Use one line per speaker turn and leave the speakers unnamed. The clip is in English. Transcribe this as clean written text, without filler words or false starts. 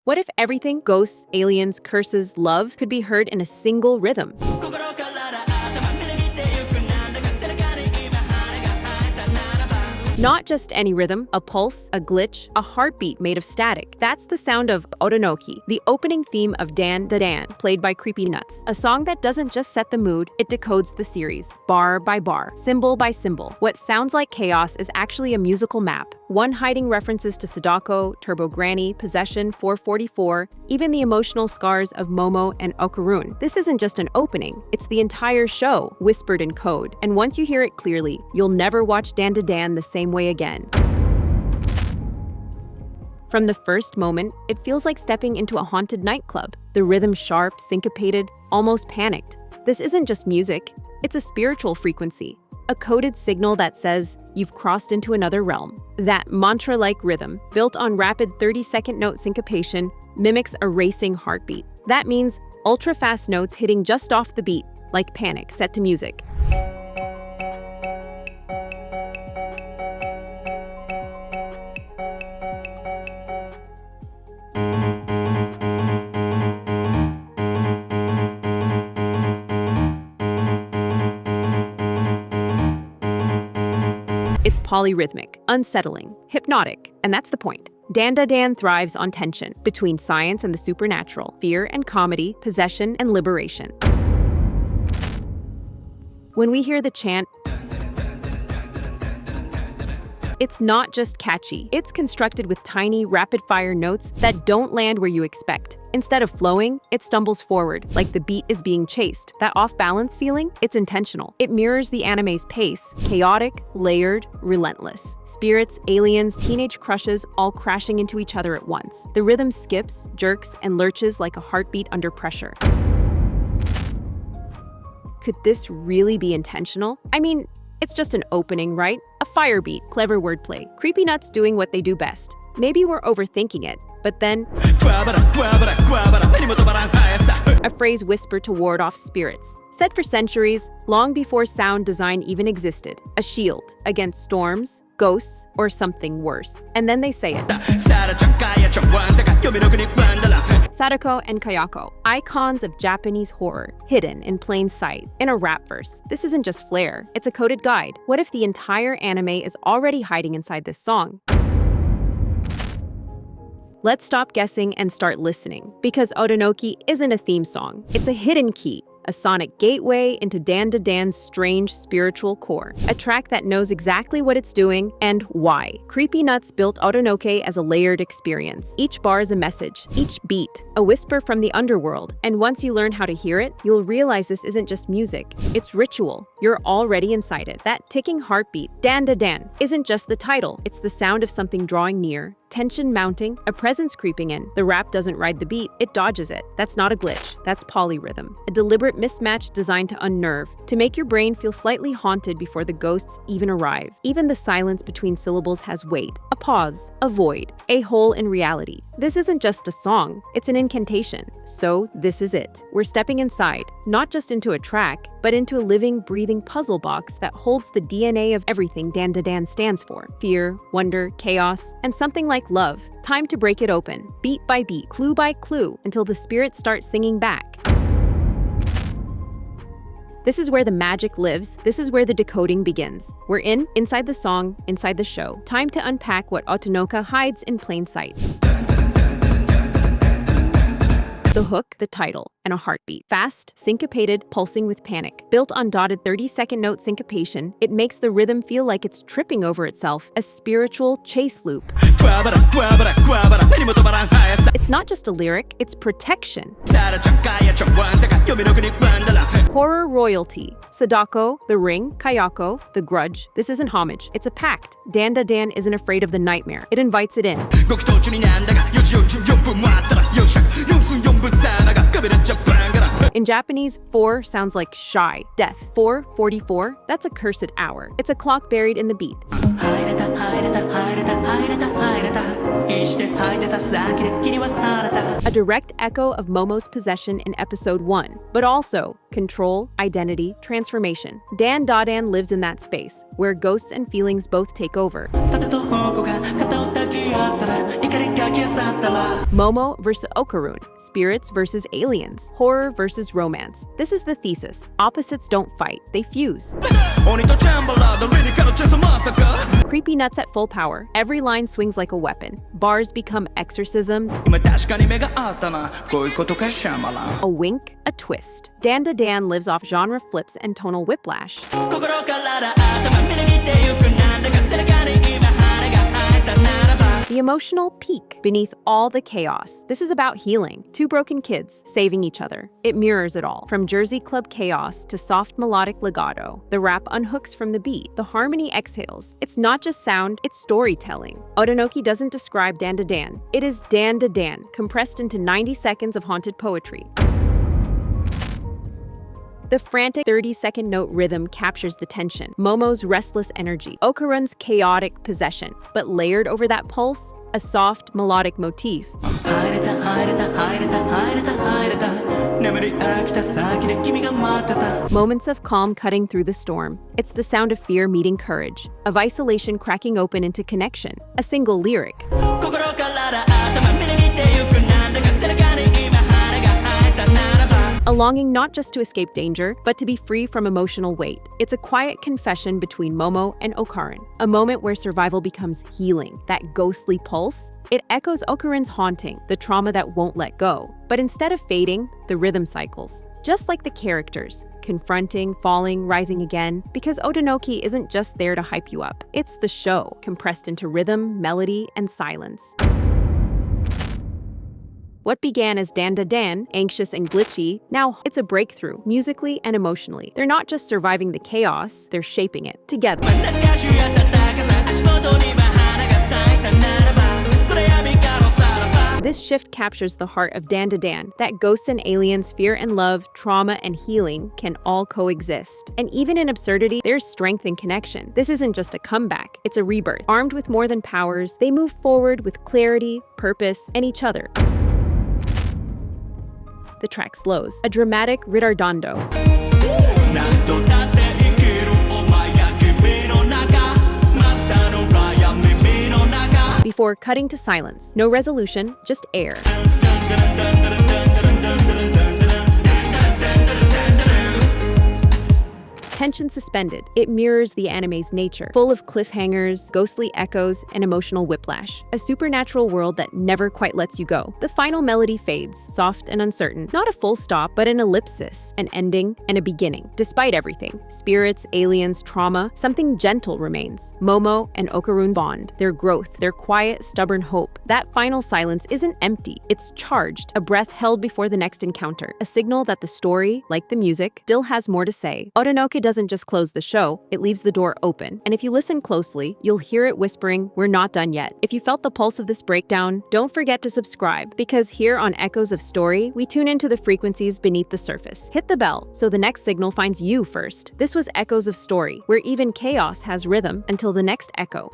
What if everything, ghosts, aliens, curses, love, could be heard in a single rhythm? Not just any rhythm, a pulse, a glitch, a heartbeat made of static. That's the sound of Otonoke, the opening theme of Dandadan, played by Creepy Nuts. A song that doesn't just set the mood, it decodes the series, bar by bar, symbol by symbol. What sounds like chaos is actually a musical map, one hiding references to Sadako, Turbo Granny, Possession, 444, even the emotional scars of Momo and Okarun. This isn't just an opening, it's the entire show, whispered in code. And once you hear it clearly, you'll never watch Dandadan the same way again. From the first moment, it feels like stepping into a haunted nightclub. The rhythm sharp, syncopated, almost panicked. This isn't just music, it's a spiritual frequency, a coded signal that says, you've crossed into another realm. That mantra-like rhythm, built on rapid 30-second note syncopation, mimics a racing heartbeat. That means ultra-fast notes hitting just off the beat, like panic set to music. It's polyrhythmic, unsettling, hypnotic, and that's the point. Dandadan thrives on tension between science and the supernatural, fear and comedy, possession and liberation. When we hear the chant, it's not just catchy, it's constructed with tiny, rapid-fire notes that don't land where you expect. Instead of flowing, it stumbles forward, like the beat is being chased. That off-balance feeling, it's intentional. It mirrors the anime's pace, chaotic, layered, relentless. Spirits, aliens, teenage crushes, all crashing into each other at once. The rhythm skips, jerks, and lurches like a heartbeat under pressure. Could this really be intentional? I mean, it's just an opening, right? A fire beat, clever wordplay. Creepy Nuts doing what they do best. Maybe we're overthinking it, but then a phrase whispered to ward off spirits. Said for centuries, long before sound design even existed. A shield against storms, ghosts, or something worse. And then they say it. Sadako and Kayako, icons of Japanese horror, hidden in plain sight, in a rap verse. This isn't just flair, it's a coded guide. What if the entire anime is already hiding inside this song? Let's stop guessing and start listening, because Otonoke isn't a theme song, it's a hidden key. A sonic gateway into Dandadan's strange spiritual core. A track that knows exactly what it's doing and why. Creepy Nuts built Otonoke as a layered experience. Each bar is a message, each beat, a whisper from the underworld. And once you learn how to hear it, you'll realize this isn't just music, it's ritual. You're already inside it. That ticking heartbeat, Dandadan, isn't just the title, it's the sound of something drawing near. Tension mounting, a presence creeping in. The rap doesn't ride the beat, it dodges it. That's not a glitch, that's polyrhythm. A deliberate mismatch designed to unnerve, to make your brain feel slightly haunted before the ghosts even arrive. Even the silence between syllables has weight, a pause, a void, a hole in reality. This isn't just a song, it's an incantation. So this is it. We're stepping inside, not just into a track, but into a living, breathing puzzle box that holds the DNA of everything Dandadan stands for. Fear, wonder, chaos, and something like love. Time to break it open, beat by beat, clue by clue, until the spirits start singing back. This is where the magic lives. This is where the decoding begins. We're inside the song, inside the show. Time to unpack what Otonoke hides in plain sight. The hook, the title, and a heartbeat. Fast, syncopated, pulsing with panic. Built on dotted 30-second note syncopation, it makes the rhythm feel like it's tripping over itself, a spiritual chase loop. It's not just a lyric, it's protection. Horror royalty. Sadako, The Ring, Kayako, The Grudge. This isn't homage, it's a pact. Dandadan isn't afraid of the nightmare, it invites it in. In Japanese, 4 sounds like shy, death. 4:44, that's a cursed hour. It's a clock buried in the beat. A direct echo of Momo's possession in episode 1, but also control, identity, transformation. Dandadan lives in that space, where ghosts and feelings both take over. Momo versus Okarun, spirits versus aliens, horror versus romance. This is the thesis. Opposites don't fight, they fuse. Creepy nuts at full power. Every line swings like a weapon. Bars become exorcisms. A wink, a twist. Dandadan lives off genre flips and tonal whiplash. The emotional peak beneath all the chaos. This is about healing. Two broken kids saving each other. It mirrors it all. From Jersey Club chaos to soft melodic legato. The rap unhooks from the beat. The harmony exhales. It's not just sound, it's storytelling. Otonoke doesn't describe Dandadan. It is Dandadan, compressed into 90 seconds of haunted poetry. The frantic 30-second note rhythm captures the tension, Momo's restless energy, Okarun's chaotic possession, but layered over that pulse, a soft, melodic motif. Moments of calm cutting through the storm. It's the sound of fear meeting courage, of isolation cracking open into connection, a single lyric. A longing not just to escape danger, but to be free from emotional weight. It's a quiet confession between Momo and Okarun, a moment where survival becomes healing. That ghostly pulse, it echoes Okarun's haunting, the trauma that won't let go. But instead of fading, the rhythm cycles. Just like the characters, confronting, falling, rising again, because Otonoke isn't just there to hype you up. It's the show, compressed into rhythm, melody, and silence. What began as Dandadan, anxious and glitchy, now it's a breakthrough, musically and emotionally. They're not just surviving the chaos, they're shaping it together. This shift captures the heart of Dandadan, that ghosts and aliens, fear and love, trauma and healing can all coexist. And even in absurdity, there's strength and connection. This isn't just a comeback, it's a rebirth. Armed with more than powers, they move forward with clarity, purpose, and each other. The track slows, a dramatic ritardando. Before cutting to silence, no resolution, just air. Tension suspended, it mirrors the anime's nature, full of cliffhangers, ghostly echoes, and emotional whiplash. A supernatural world that never quite lets you go. The final melody fades, soft and uncertain. Not a full stop, but an ellipsis, an ending, and a beginning. Despite everything, spirits, aliens, trauma, something gentle remains. Momo and Okarun's bond, their growth, their quiet, stubborn hope. That final silence isn't empty, it's charged, a breath held before the next encounter. A signal that the story, like the music, still has more to say. Otonoke doesn't just close the show, it leaves the door open. And if you listen closely, you'll hear it whispering, "We're not done yet." If you felt the pulse of this breakdown, don't forget to subscribe, because here on Echoes of Story, we tune into the frequencies beneath the surface. Hit the bell so the next signal finds you first. This was Echoes of Story, where even chaos has rhythm. Until the next echo.